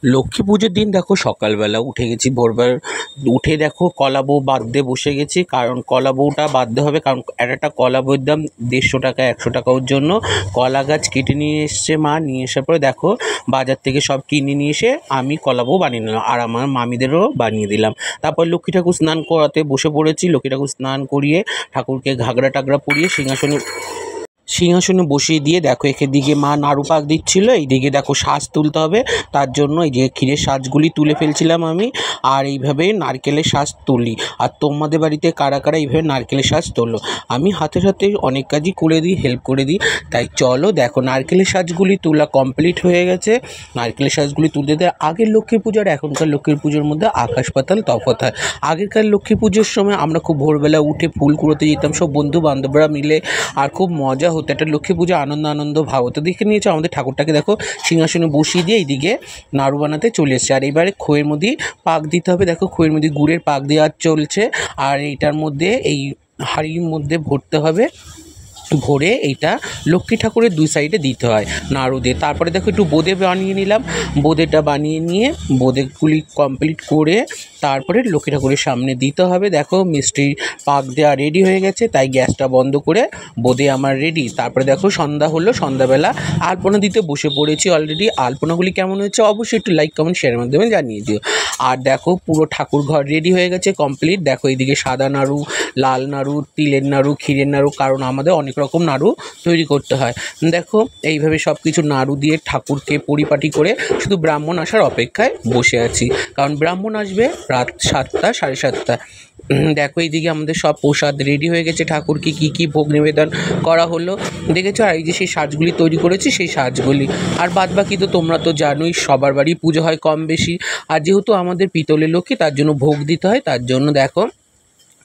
লক্ষ্মী পুজোর দিন দেখো সকালবেলা উঠে গেছি ভোরবেলা উঠে দেখো কলা বউ বাঁধতে বসে গেছি, কারণ কলা বউটা বাঁধতে হবে, কারণ একটা কলা বউয়ের দাম 150 টাকা 100 টাকা। ওর জন্য কলা গাছ কেটে নিয়ে এসছে মা, নিয়ে আসার পরে দেখো বাজার থেকে সব কিনে নিয়ে এসে আমি কলা বউ বানিয়ে নিলাম আর আমার মামিদেরও বানিয়ে দিলাম। তারপর লক্ষ্মী ঠাকুর স্নান করাতে বসে পড়েছি। লক্ষ্মী ঠাকুর স্নান করিয়ে ঠাকুরকে ঘাগরা টাগরা পরিয়ে সিংহাসনে বসিয়ে দিয়ে দেখো এদিকে মা নাড়ু পাক দিচ্ছিল, এইদিকে দেখো সাজ তুলতে হবে। তার জন্য এই যে ক্ষীরের সাজগুলি তুলে ফেলছিলাম আমি, আর এইভাবে নারকেলের সাজ তুলি। আর তোমাদের বাড়িতে কারা কারা এইভাবে নারকেলের সাজ তোলো? আমি হাতে হাতে অনেক কাজই করে দিই, হেল্প করে দিই। তাই চলো দেখো নারকেলের সাজগুলি তোলা কমপ্লিট হয়ে গেছে। নারকেলের সাজগুলি তুলতে দেয় আগের লক্ষ্মী পুজোর এখনকার লক্ষ্মীর পুজোর মধ্যে আকাশ পাতাল তফাৎ হয়। আগেরকার লক্ষ্মী পুজোর সময় আমরা খুব ভোরবেলা উঠে ফুল কুড়োতে যেতাম সব বন্ধু বান্ধবরা মিলে, আর খুব মজা হতো। একটা লক্ষ্মী পুজো আনন্দ ভাব হতো। দেখে নিয়েছো আমাদের ঠাকুরটাকে দেখো সিংহাসনে বসিয়ে দিয়ে এইদিকে নাড়ু বানাতে চলে এসছে। আর এবারে খইয়ের মধ্যে পাক দিতে হবে। দেখো খইয়ের মধ্যে গুড়ের পাক দেওয়া চলছে, আর এইটার মধ্যে এই হাঁড়ির মধ্যে ভরতে হবে। ভরে এইটা লক্ষ্মী ঠাকুরের দুই সাইডে দিতে হয় নাড়ু দিয়ে। তারপরে দেখো একটু বোঁদে বানিয়ে নিলাম। বোঁদেটা বানিয়ে নিয়ে বোঁদেগুলি কমপ্লিট করে তারপরে লক্ষ্মী ঠাকুরের সামনে দিতে হবে। দেখো মিষ্টির পাক দেওয়া রেডি হয়ে গেছে, তাই গ্যাসটা বন্ধ করে বোঁদে আমার রেডি। তারপরে দেখো সন্ধ্যা হলো, সন্ধ্যাবেলা আলপনা দিতে বসে পড়েছি অলরেডি। আলপনাগুলি কেমন হয়েছে অবশ্যই একটু লাইক কমেন্ট শেয়ারের মাধ্যমে জানিয়ে দিও। আর দেখো পুরো ঠাকুর ঘর রেডি হয়ে গেছে কমপ্লিট। দেখো এইদিকে সাদা নাড়ু, লাল নাড়ু, তিলের নাড়ু, ক্ষীরের নাড়ু, কারণ আমাদের অনেক রকম নাড়ু তৈরি করতে হয়। দেখো এইভাবে সব কিছু নাড়ু দিয়ে ঠাকুরকে পরিপাটি করে শুধু ব্রাহ্মণ আসার অপেক্ষায় বসে আছি, কারণ ব্রাহ্মণ আসবে রাত 7টা 7:30। দেখো এইদিকে আমাদের সব প্রসাদ রেডি হয়ে গেছে। ঠাকুরকে কী ভোগ নিবেদন করা হলো দেখেছো। আর এই যে সেই সাজগুলি তৈরি করেছি সেই সাজগুলি, আর বাদবাকি তো তোমরা তো জানোই সবার বাড়ি পুজো হয় কম বেশি। আর যেহেতু আমাদের পিতলের লক্ষ্মী তার জন্য ভোগ দিতে হয়, তার জন্য দেখো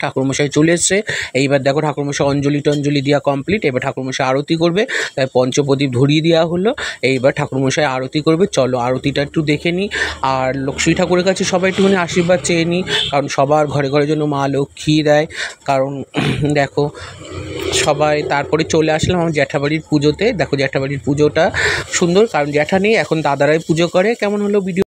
ঠাকুরমশাই চলে এসছে। এইবার দেখো ঠাকুরমশাই অঞ্জলি টঞ্জলি দেওয়া কমপ্লিট। এবার ঠাকুরমশাই আরতি করবে, তাই পঞ্চপ্রদীপ ধরিয়ে দেওয়া হলো। এইবার ঠাকুরমশাই আরতি করবে, চলো আরতিটা একটু দেখে নিই। আর লক্ষ্মী ঠাকুরের কাছে সবাই একটুখানি আশীর্বাদ চেয়ে নিই, কারণ সবার ঘরে ঘরে যেন মা লক্ষ্মী দেয়। কারণ দেখো সবাই তারপরে চলে আসলাম আমার জ্যাঠাবাড়ির পুজোতে। দেখো জ্যাঠাবাড়ির পুজোটা সুন্দর, কারণ জ্যাঠা নেই এখন দাদারাই পুজো করে। কেমন হলো ভিডিও?